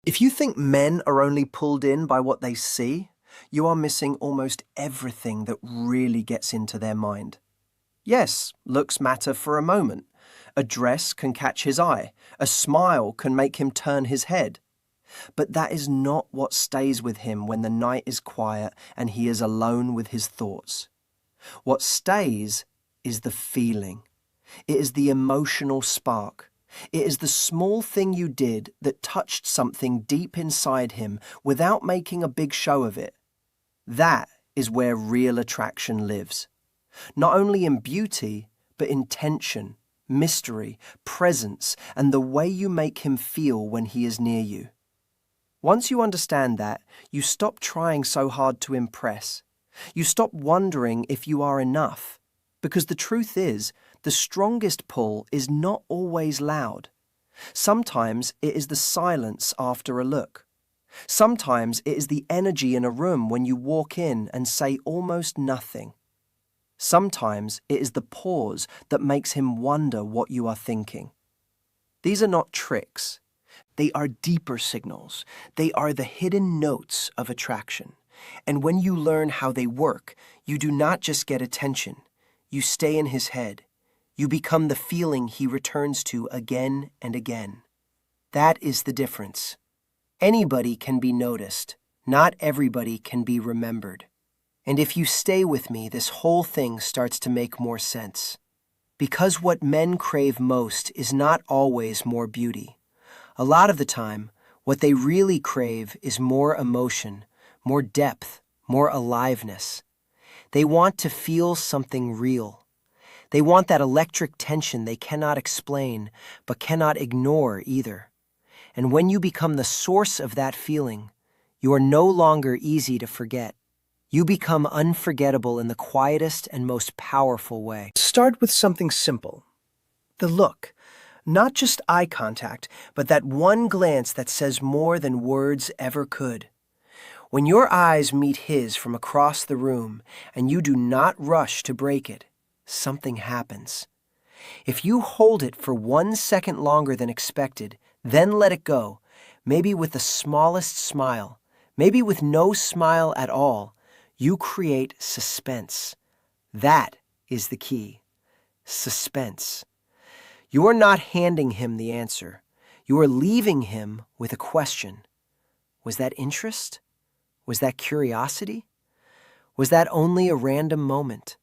If you think men are only pulled in by what they see, you are missing almost everything that really gets into their mind. Yes, looks matter for a moment. A dress can catch his eye. A smile can make him turn his head. But that is not what stays with him when the night is quiet and he is alone with his thoughts. What stays is the feeling. It is the emotional spark. It is the small thing you did that touched something deep inside him without making a big show of it. That is where real attraction lives. Not only in beauty, but in tension, mystery, presence, and the way you make him feel when he is near you. Once you understand that, you stop trying so hard to impress. You stop wondering if you are enough. Because the truth is, the strongest pull is not always loud. Sometimes it is the silence after a look. Sometimes it is the energy in a room when you walk in and say almost nothing. Sometimes it is the pause that makes him wonder what you are thinking. These are not tricks. They are deeper signals. They are the hidden notes of attraction. And when you learn how they work, you do not just get attention. You stay in his head. You become the feeling he returns to again and again. That is the difference. Anybody can be noticed. Not everybody can be remembered. And if you stay with me, this whole thing starts to make more sense. Because what men crave most is not always more beauty. A lot of the time, what they really crave is more emotion, more depth, more aliveness. They want to feel something real. They want that electric tension they cannot explain, but cannot ignore either. And when you become the source of that feeling, you are no longer easy to forget. You become unforgettable in the quietest and most powerful way. Start with something simple. The look. Not just eye contact, but that one glance that says more than words ever could. When your eyes meet his from across the room and you do not rush to break it, something happens. If you hold it for 1 second longer than expected, then let it go, maybe with the smallest smile, maybe with no smile at all, you create suspense. That is the key. Suspense. You are not handing him the answer. You are leaving him with a question. Was that interest? Was that curiosity? Was that only a random moment?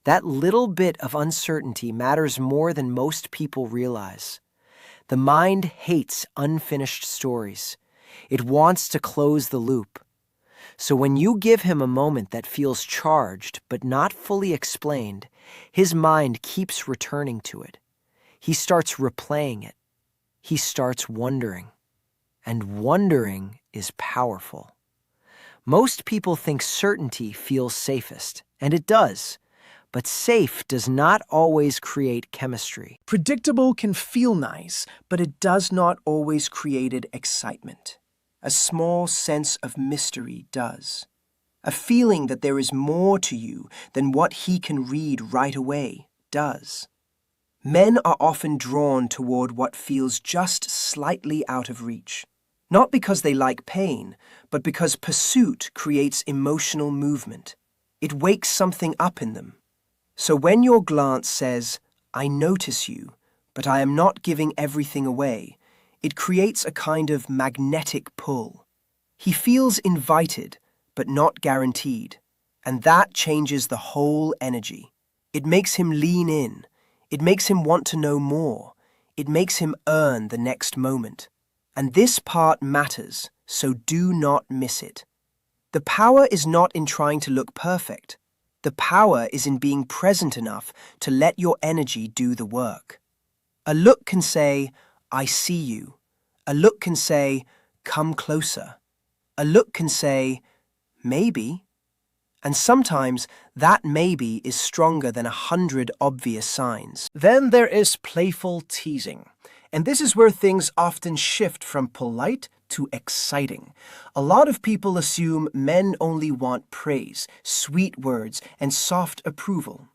That little bit of uncertainty matters more than most people realize. The mind hates unfinished stories. It wants to close the loop. So when you give him a moment that feels charged but not fully explained, his mind keeps returning to it. He starts replaying it. He starts wondering. And wondering is powerful. Most people think certainty feels safest, and it does. But safe does not always create chemistry. Predictable can feel nice, but it does not always create excitement. A small sense of mystery does. A feeling that there is more to you than what he can read right away does. Men are often drawn toward what feels just slightly out of reach. Not because they like pain, but because pursuit creates emotional movement. It wakes something up in them. So when your glance says, "I notice you, but I am not giving everything away," it creates a kind of magnetic pull. He feels invited, but not guaranteed. And that changes the whole energy. It makes him lean in. It makes him want to know more. It makes him earn the next moment. And this part matters, so do not miss it. The power is not in trying to look perfect. The power is in being present enough to let your energy do the work. A look can say, "I see you." A look can say, "Come closer." A look can say, "Maybe." And sometimes that maybe is stronger than 100 obvious signs. Then there is playful teasing. And this is where things often shift from polite to exciting. A lot of people assume men only want praise, sweet words, and soft approval.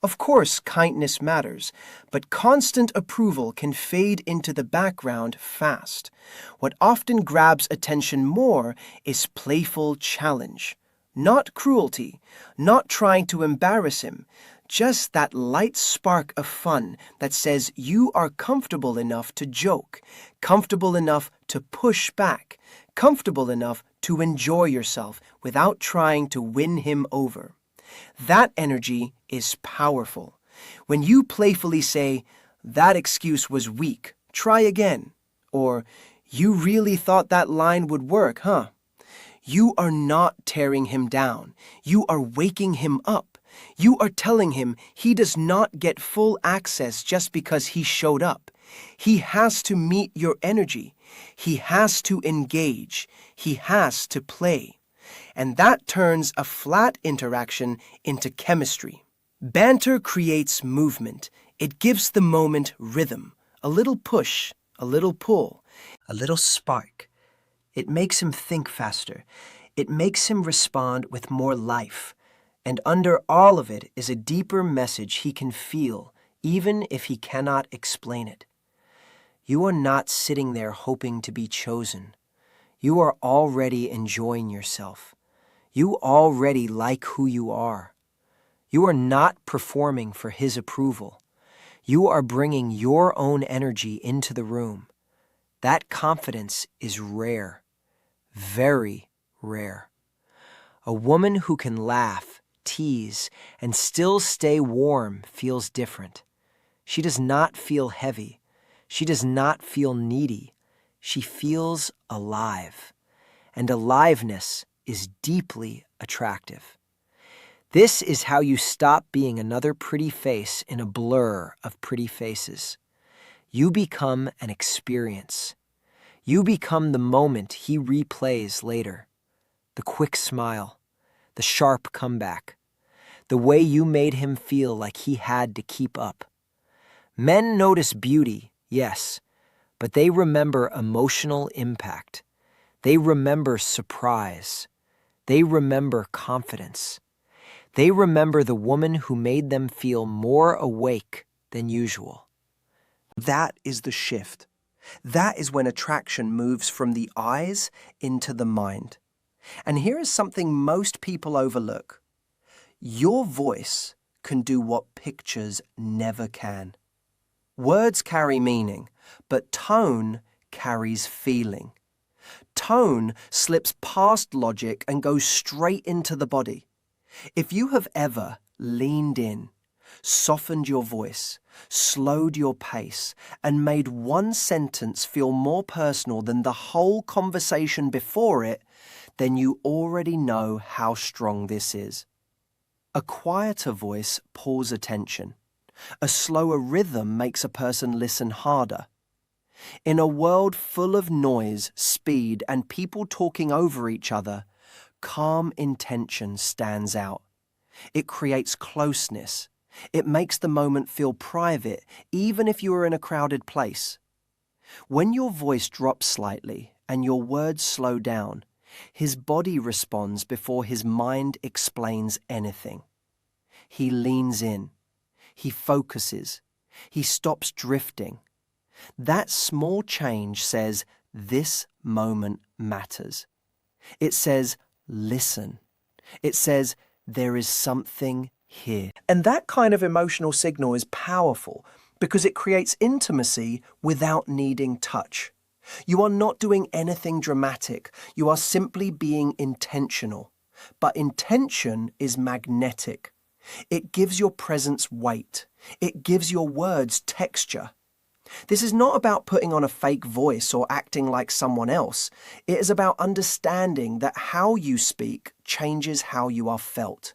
Of course, kindness matters, but constant approval can fade into the background fast. What often grabs attention more is playful challenge. Not cruelty, not trying to embarrass him, just that light spark of fun that says you are comfortable enough to joke, comfortable enough to push back, comfortable enough to enjoy yourself without trying to win him over. That energy is powerful. When you playfully say, "That excuse was weak, try again," or "You really thought that line would work, huh?" You are not tearing him down. You are waking him up. You are telling him he does not get full access just because he showed up. He has to meet your energy. He has to engage. He has to play. And that turns a flat interaction into chemistry. Banter creates movement. It gives the moment rhythm, a little push, a little pull, a little spark. It makes him think faster. It makes him respond with more life. And under all of it is a deeper message he can feel, even if he cannot explain it. You are not sitting there hoping to be chosen. You are already enjoying yourself. You already like who you are. You are not performing for his approval. You are bringing your own energy into the room. That confidence is rare, very rare. A woman who can laugh, tease, and still stay warm feels different. She does not feel heavy. She does not feel needy. She feels alive. And aliveness is deeply attractive. This is how you stop being another pretty face in a blur of pretty faces. You become an experience. You become the moment he replays later. The quick smile, the sharp comeback, the way you made him feel like he had to keep up. Men notice beauty, yes, but they remember emotional impact. They remember surprise. They remember confidence. They remember the woman who made them feel more awake than usual. That is the shift. That is when attraction moves from the eyes into the mind. And here is something most people overlook. Your voice can do what pictures never can. Words carry meaning, but tone carries feeling. Tone slips past logic and goes straight into the body. If you have ever leaned in, softened your voice, slowed your pace, and made one sentence feel more personal than the whole conversation before it, then you already know how strong this is. A quieter voice pulls attention. A slower rhythm makes a person listen harder. In a world full of noise, speed, and people talking over each other, calm intention stands out. It creates closeness. It makes the moment feel private, even if you are in a crowded place. When your voice drops slightly and your words slow down, his body responds before his mind explains anything. He leans in. He focuses. He stops drifting. That small change says, this moment matters. It says, listen. It says, there is something here. And that kind of emotional signal is powerful because it creates intimacy without needing touch. You are not doing anything dramatic. You are simply being intentional. But intention is magnetic. It gives your presence weight. It gives your words texture. This is not about putting on a fake voice or acting like someone else. It is about understanding that how you speak changes how you are felt.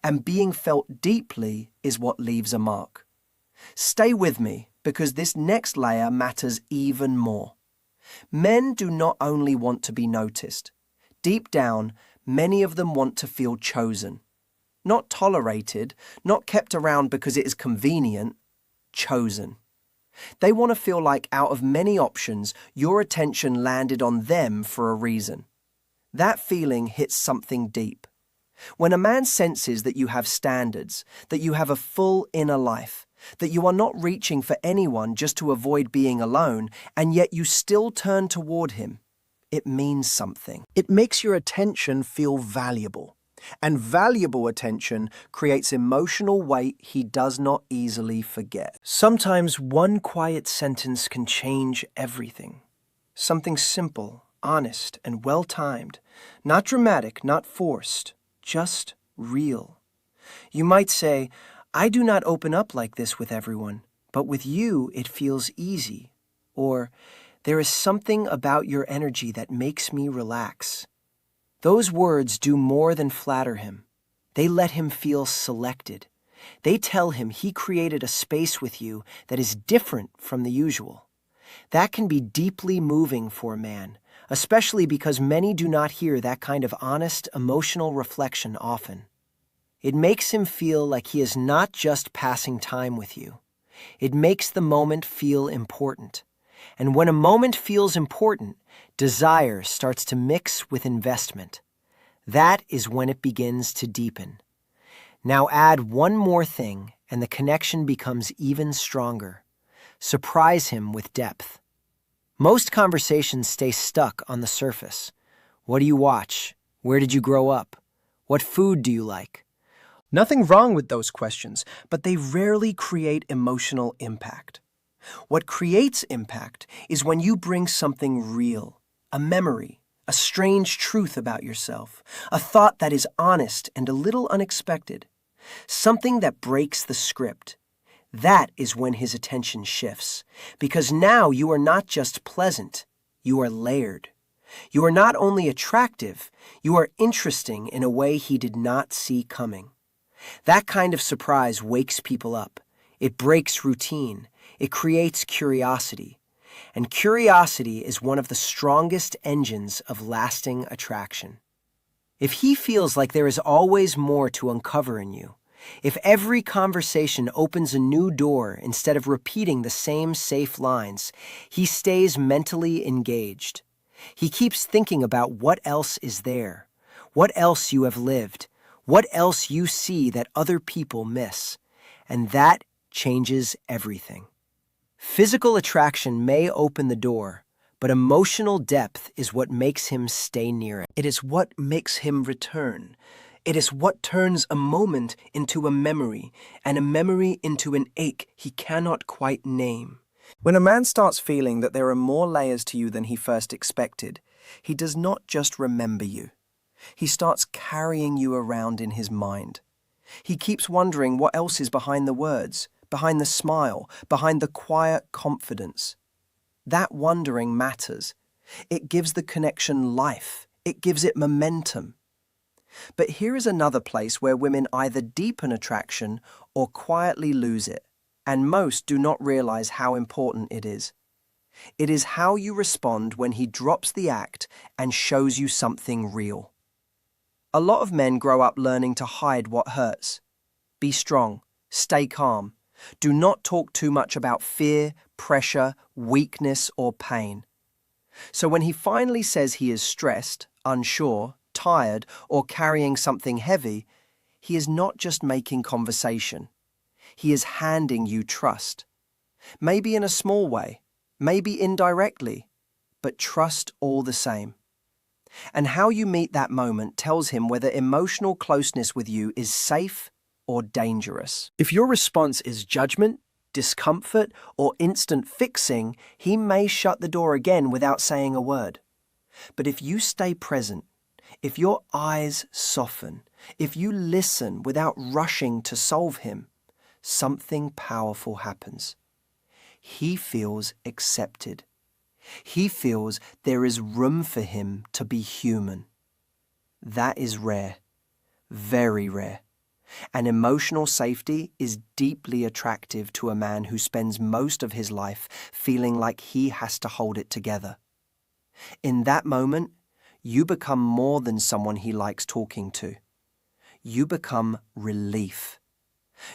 And being felt deeply is what leaves a mark. Stay with me because this next layer matters even more. Men do not only want to be noticed. Deep down, many of them want to feel chosen. Not tolerated, not kept around because it is convenient, chosen. They want to feel like out of many options, your attention landed on them for a reason. That feeling hits something deep. When a man senses that you have standards, that you have a full inner life, that you are not reaching for anyone just to avoid being alone, and yet you still turn toward him, it means something. It makes your attention feel valuable. And valuable attention creates emotional weight he does not easily forget. Sometimes one quiet sentence can change everything. Something simple, honest, and well-timed. Not dramatic, not forced, just real. You might say, "I do not open up like this with everyone, but with you it feels easy." Or, "There is something about your energy that makes me relax." Those words do more than flatter him. They let him feel selected. They tell him he created a space with you that is different from the usual. That can be deeply moving for a man, especially because many do not hear that kind of honest, emotional reflection often. It makes him feel like he is not just passing time with you. It makes the moment feel important. And when a moment feels important, desire starts to mix with investment. That is when it begins to deepen. Now add one more thing, and the connection becomes even stronger. Surprise him with depth. Most conversations stay stuck on the surface. What do you watch? Where did you grow up? What food do you like? Nothing wrong with those questions, but they rarely create emotional impact. What creates impact is when you bring something real, a memory, a strange truth about yourself, a thought that is honest and a little unexpected, something that breaks the script. That is when his attention shifts, because now you are not just pleasant, you are layered. You are not only attractive, you are interesting in a way he did not see coming. That kind of surprise wakes people up. It breaks routine. It creates curiosity. And curiosity is one of the strongest engines of lasting attraction. If he feels like there is always more to uncover in you, if every conversation opens a new door instead of repeating the same safe lines, he stays mentally engaged. He keeps thinking about what else is there, what else you have lived, what else you see that other people miss, and that changes everything. Physical attraction may open the door, but emotional depth is what makes him stay near it. It is what makes him return. It is what turns a moment into a memory, and a memory into an ache he cannot quite name. When a man starts feeling that there are more layers to you than he first expected, he does not just remember you. He starts carrying you around in his mind. He keeps wondering what else is behind the words, behind the smile, behind the quiet confidence. That wondering matters. It gives the connection life. It gives it momentum. But here is another place where women either deepen attraction or quietly lose it, and most do not realize how important it is. It is how you respond when he drops the act and shows you something real. A lot of men grow up learning to hide what hurts. Be strong. Stay calm. Do not talk too much about fear, pressure, weakness, or pain. So when he finally says he is stressed, unsure, tired, or carrying something heavy, he is not just making conversation. He is handing you trust. Maybe in a small way, maybe indirectly, but trust all the same. And how you meet that moment tells him whether emotional closeness with you is safe or dangerous. If your response is judgment, discomfort, or instant fixing, he may shut the door again without saying a word. But if you stay present, if your eyes soften, if you listen without rushing to solve him, something powerful happens. He feels accepted. He feels there is room for him to be human. That is rare, very rare. And emotional safety is deeply attractive to a man who spends most of his life feeling like he has to hold it together. In that moment, you become more than someone he likes talking to. You become relief.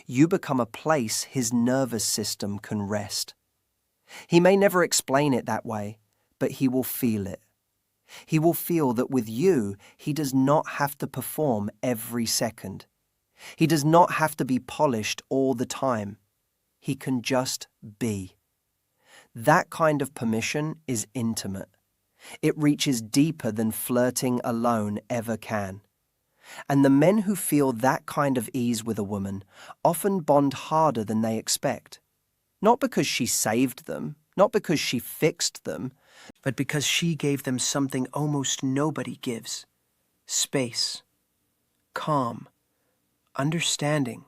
You become a place his nervous system can rest. He may never explain it that way, but he will feel it. He will feel that with you, he does not have to perform every second. He does not have to be polished all the time. He can just be. That kind of permission is intimate. It reaches deeper than flirting alone ever can. And the men who feel that kind of ease with a woman often bond harder than they expect. Not because she saved them, not because she fixed them, but because she gave them something almost nobody gives: space, calm, understanding.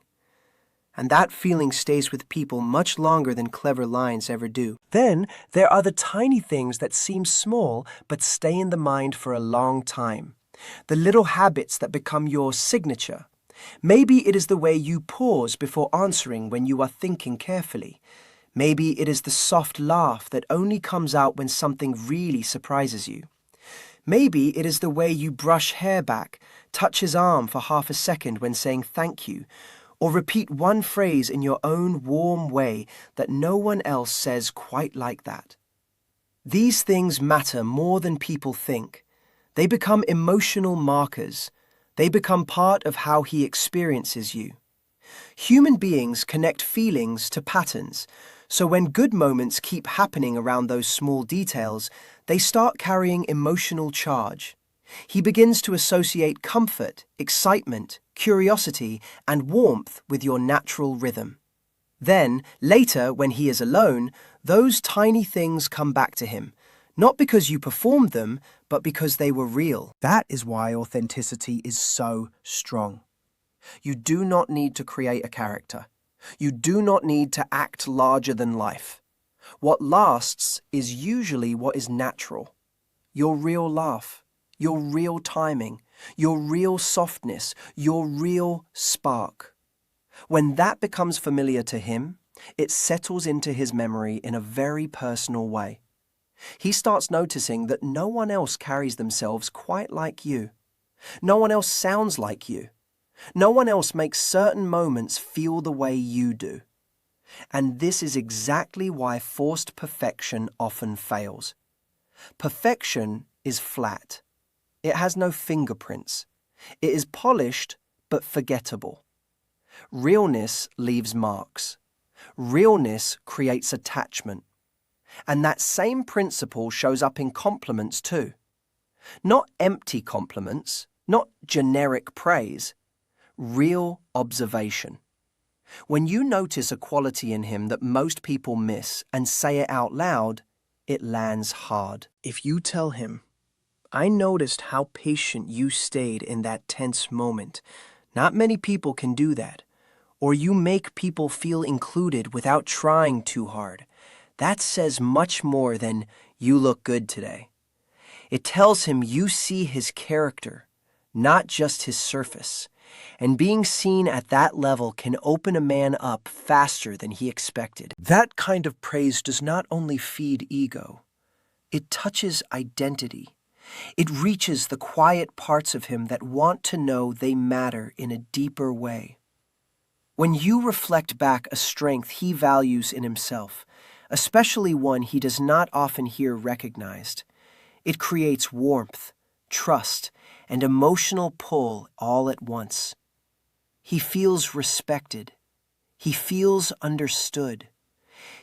And that feeling stays with people much longer than clever lines ever do. Then there are the tiny things that seem small but stay in the mind for a long time. The little habits that become your signature. Maybe it is the way you pause before answering when you are thinking carefully. Maybe it is the soft laugh that only comes out when something really surprises you. Maybe it is the way you brush hair back, touch his arm for half a second when saying thank you, or repeat one phrase in your own warm way that no one else says quite like that. These things matter more than people think. They become emotional markers. They become part of how he experiences you. Human beings connect feelings to patterns, so when good moments keep happening around those small details, they start carrying emotional charge. He begins to associate comfort, excitement, curiosity, and warmth with your natural rhythm. Then, later, when he is alone, those tiny things come back to him, not because you performed them, but because they were real. That is why authenticity is so strong. You do not need to create a character. You do not need to act larger than life. What lasts is usually what is natural. Your real laugh, your real timing, your real softness, your real spark. When that becomes familiar to him, it settles into his memory in a very personal way. He starts noticing that no one else carries themselves quite like you. No one else sounds like you. No one else makes certain moments feel the way you do. And this is exactly why forced perfection often fails. Perfection is flat. It has no fingerprints. It is polished but forgettable. Realness leaves marks. Realness creates attachment. And that same principle shows up in compliments too. Not empty compliments, not generic praise, real observation. When you notice a quality in him that most people miss and say it out loud, it lands hard. If you tell him, "I noticed how patient you stayed in that tense moment. Not many people can do that." Or you make people feel included without trying too hard. That says much more than "you look good today." It tells him you see his character, not just his surface. And being seen at that level can open a man up faster than he expected. That kind of praise does not only feed ego, it touches identity. It reaches the quiet parts of him that want to know they matter in a deeper way. When you reflect back a strength he values in himself, especially one he does not often hear recognized, it creates warmth, trust, and emotional pull all at once. He feels respected. He feels understood.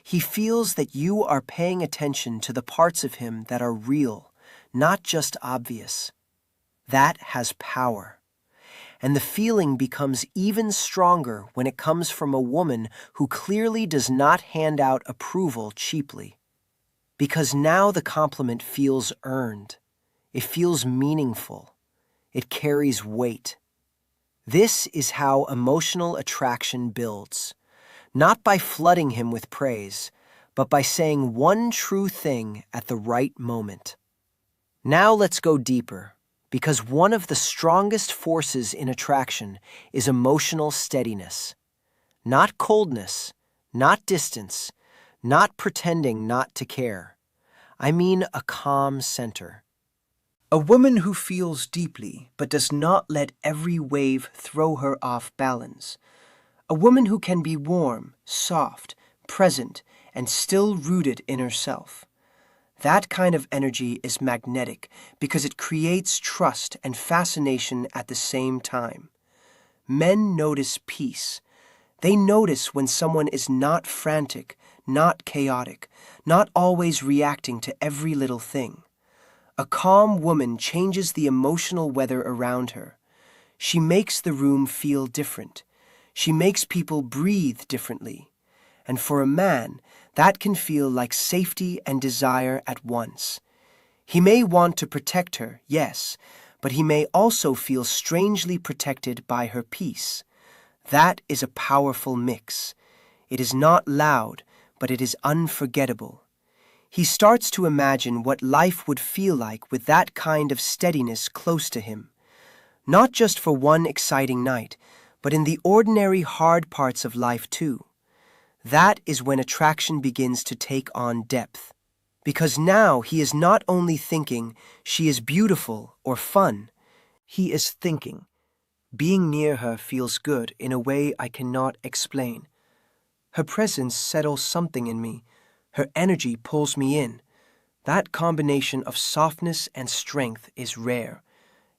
He feels that you are paying attention to the parts of him that are real, not just obvious. That has power. And the feeling becomes even stronger when it comes from a woman who clearly does not hand out approval cheaply. Because now the compliment feels earned. It feels meaningful. It carries weight. This is how emotional attraction builds, not by flooding him with praise, but by saying one true thing at the right moment. Now let's go deeper, because one of the strongest forces in attraction is emotional steadiness. Not coldness, not distance, not pretending not to care. I mean a calm center. A woman who feels deeply but does not let every wave throw her off balance. A woman who can be warm, soft, present, and still rooted in herself. That kind of energy is magnetic because it creates trust and fascination at the same time. Men notice peace. They notice when someone is not frantic, not chaotic, not always reacting to every little thing. A calm woman changes the emotional weather around her. She makes the room feel different. She makes people breathe differently. And for a man, that can feel like safety and desire at once. He may want to protect her, yes, but he may also feel strangely protected by her peace. That is a powerful mix. It is not loud, but it is unforgettable. He starts to imagine what life would feel like with that kind of steadiness close to him. Not just for one exciting night, but in the ordinary hard parts of life too. That is when attraction begins to take on depth. Because now he is not only thinking she is beautiful or fun, he is thinking, being near her feels good in a way I cannot explain. Her presence settles something in me. Her energy pulls me in. That combination of softness and strength is rare,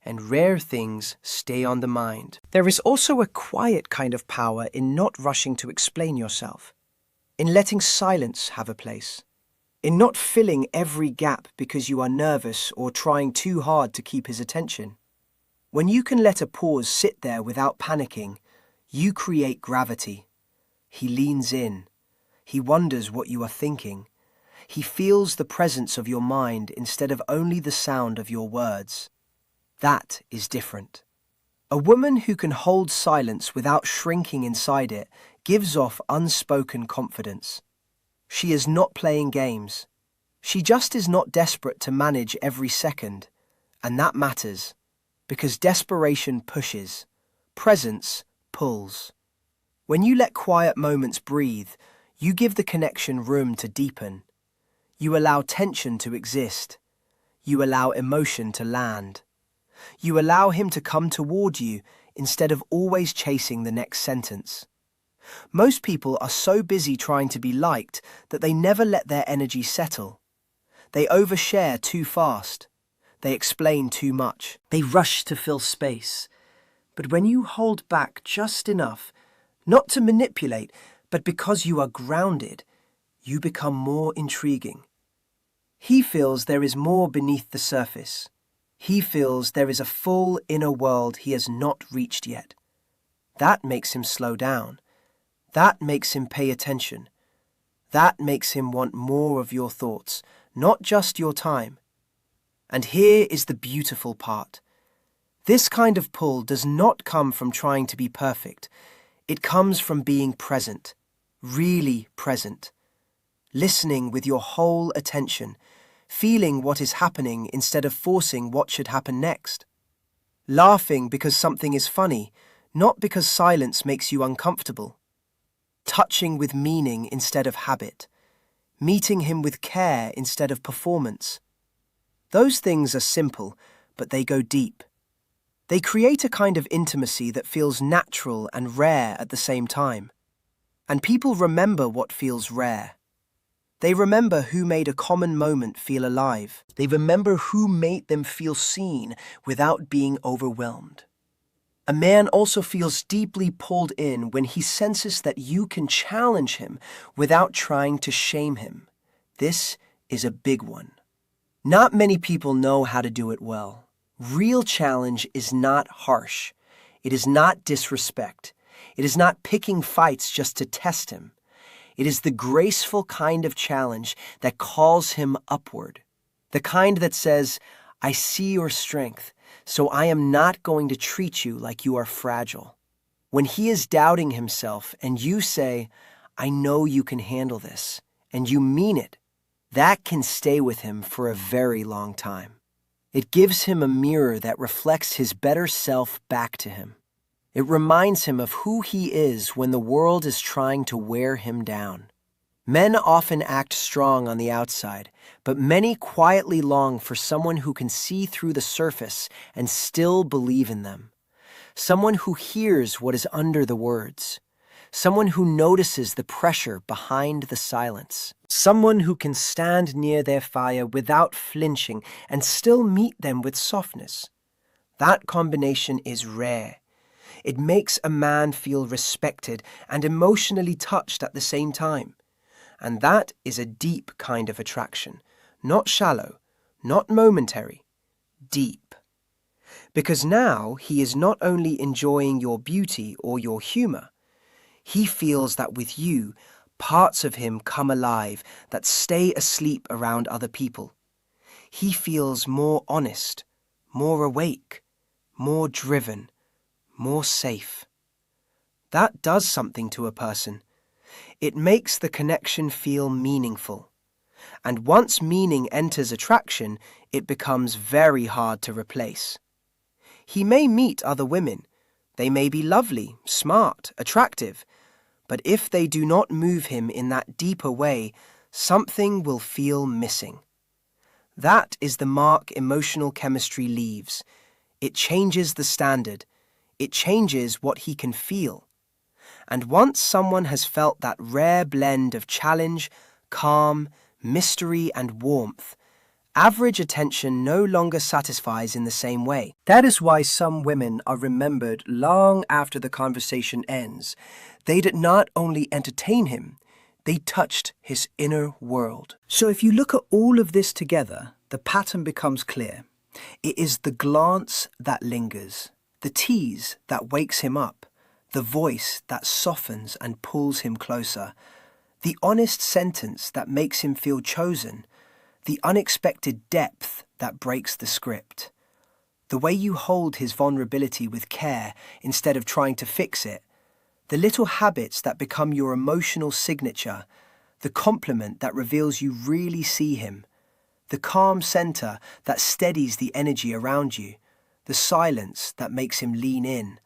and rare things stay on the mind. There is also a quiet kind of power in not rushing to explain yourself, in letting silence have a place, in not filling every gap because you are nervous or trying too hard to keep his attention. When you can let a pause sit there without panicking, you create gravity. He leans in. He wonders what you are thinking. He feels the presence of your mind instead of only the sound of your words. That is different. A woman who can hold silence without shrinking inside it gives off unspoken confidence. She is not playing games. She just is not desperate to manage every second. And that matters, because desperation pushes, presence pulls. When you let quiet moments breathe, you give the connection room to deepen. You allow tension to exist. You allow emotion to land. You allow him to come toward you instead of always chasing the next sentence. Most people are so busy trying to be liked that they never let their energy settle. They overshare too fast. They explain too much. They rush to fill space. But when you hold back just enough, not to manipulate, but because you are grounded, you become more intriguing. He feels there is more beneath the surface. He feels there is a full inner world he has not reached yet. That makes him slow down. That makes him pay attention. That makes him want more of your thoughts, not just your time. And here is the beautiful part. This kind of pull does not come from trying to be perfect. It comes from being present, really present. Listening with your whole attention, feeling what is happening instead of forcing what should happen next. Laughing because something is funny, not because silence makes you uncomfortable. Touching with meaning instead of habit. Meeting him with care instead of performance. Those things are simple, but they go deep. They create a kind of intimacy that feels natural and rare at the same time. And people remember what feels rare. They remember who made a common moment feel alive. They remember who made them feel seen without being overwhelmed. A man also feels deeply pulled in when he senses that you can challenge him without trying to shame him. This is a big one. Not many people know how to do it well. Real challenge is not harsh. It is not disrespect. It is not picking fights just to test him. It is the graceful kind of challenge that calls him upward. The kind that says, I see your strength, so I am not going to treat you like you are fragile. When he is doubting himself and you say, I know you can handle this, and you mean it, that can stay with him for a very long time. It gives him a mirror that reflects his better self back to him. It reminds him of who he is when the world is trying to wear him down. Men often act strong on the outside, but many quietly long for someone who can see through the surface and still believe in them. Someone who hears what is under the words. someone who notices the pressure behind the silence, someone who can stand near their fire without flinching and still meet them with softness. That combination is rare. It makes a man feel respected and emotionally touched at the same time. And that is a deep kind of attraction, not shallow, not momentary, deep. Because now he is not only enjoying your beauty or your humor, he feels that with you, parts of him come alive that stay asleep around other people. He feels more honest, more awake, more driven, more safe. That does something to a person. It makes the connection feel meaningful. And once meaning enters attraction, it becomes very hard to replace. He may meet other women. They may be lovely, smart, attractive. But if they do not move him in that deeper way, something will feel missing. That is the mark emotional chemistry leaves. It changes the standard. It changes what he can feel. And once someone has felt that rare blend of challenge, calm, mystery, and warmth, average attention no longer satisfies in the same way. That is why some women are remembered long after the conversation ends. They did not only entertain him, they touched his inner world. So if you look at all of this together, the pattern becomes clear. It is the glance that lingers, the tease that wakes him up, the voice that softens and pulls him closer, the honest sentence that makes him feel chosen, the unexpected depth that breaks the script. The way you hold his vulnerability with care instead of trying to fix it, the little habits that become your emotional signature, the compliment that reveals you really see him, the calm center that steadies the energy around you, the silence that makes him lean in,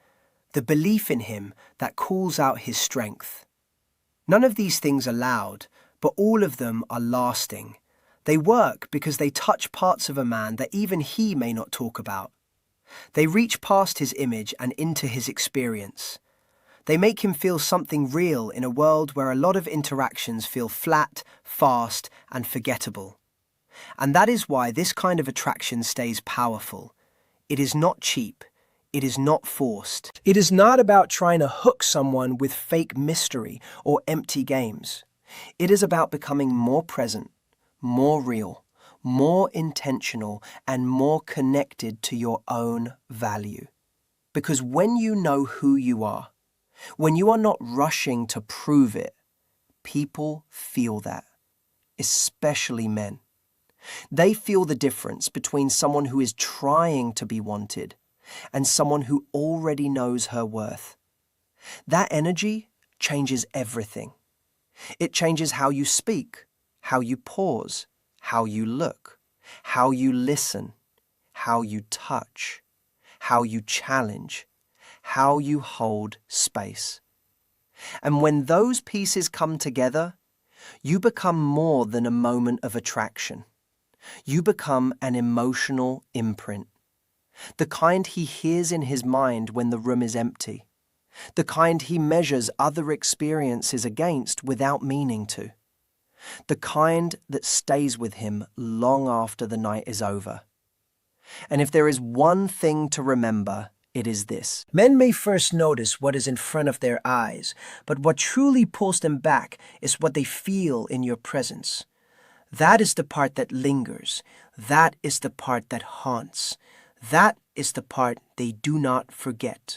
the belief in him that calls out his strength. None of these things are loud, but all of them are lasting. They work because they touch parts of a man that even he may not talk about. They reach past his image and into his experience. They make him feel something real in a world where a lot of interactions feel flat, fast, and forgettable. And that is why this kind of attraction stays powerful. It is not cheap. It is not forced. It is not about trying to hook someone with fake mystery or empty games. It is about becoming more present, more real, more intentional, and more connected to your own value. Because when you know who you are, when you are not rushing to prove it, people feel that, especially men. They feel the difference between someone who is trying to be wanted and someone who already knows her worth. That energy changes everything. It changes how you speak, how you pause, how you look, how you listen, how you touch, how you challenge, how you hold space. And when those pieces come together, you become more than a moment of attraction. You become an emotional imprint. The kind he hears in his mind when the room is empty. The kind he measures other experiences against without meaning to. The kind that stays with him long after the night is over. And if there is one thing to remember, it is this. Men may first notice what is in front of their eyes, but what truly pulls them back is what they feel in your presence. That is the part that lingers. That is the part that haunts. That is the part they do not forget.